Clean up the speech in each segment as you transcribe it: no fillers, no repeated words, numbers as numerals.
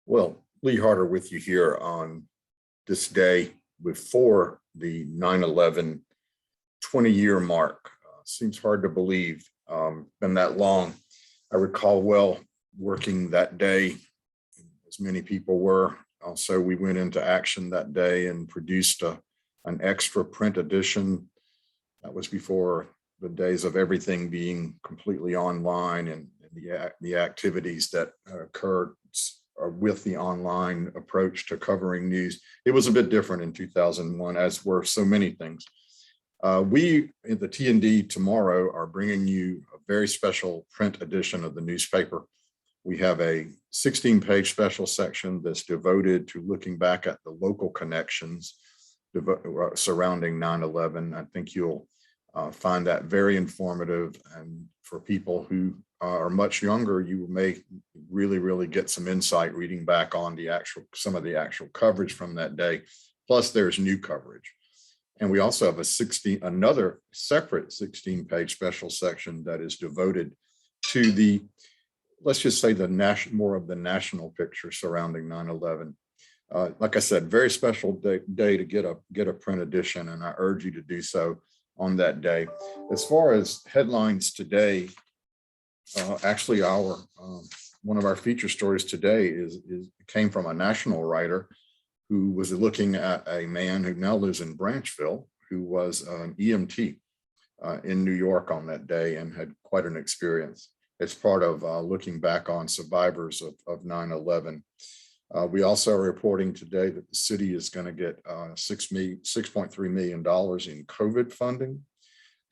Well, Lee Harder with you here on this day before the 9/11 20-year mark. Seems hard to believe, been that long. I recall well working that day, as many people were. Also, we went into action that day and produced an extra print edition. That was before the days of everything being completely online and the activities that occurred with the online approach to covering news. It was a bit different in 2001, as were so many things. We at the T&D tomorrow are bringing you a very special print edition of the newspaper. We have a 16-page special section that's devoted to looking back at the local connections surrounding 9/11. I think you'll find that very informative, and for people who are much younger, you may really get some insight reading back on some of the actual coverage from that day. Plus, there's new coverage. And we also have another separate 16-page special section that is devoted to the, let's just say, more of the national picture surrounding 9/11. Like I said, very special day to get a print edition, and I urge you to do so on that day. As far as headlines today, actually one of our feature stories today came from a national writer who was looking at a man who now lives in Branchville, who was an EMT in New York on that day and had quite an experience. It's part of looking back on survivors of 9/11. We also are reporting today that the city is going to get $6.3 million in COVID funding.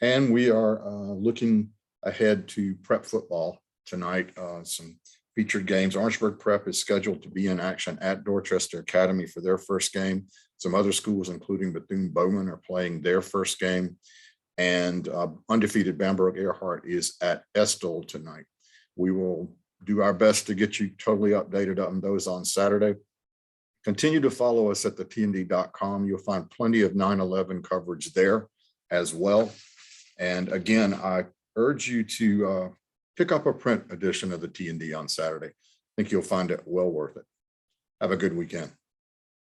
And we are looking ahead to prep football tonight. Some featured games. Orangeburg Prep is scheduled to be in action at Dorchester Academy for their first game. Some other schools, including Bethune-Bowman, are playing their first game. And undefeated Bamberg Earhart is at Estill tonight. We will do our best to get you totally updated on those on Saturday. Continue to follow us at thetnd.com. You'll find plenty of 9/11 coverage there as well. And again, I urge you to pick up a print edition of the T&D on Saturday. I think you'll find it well worth it. Have a good weekend.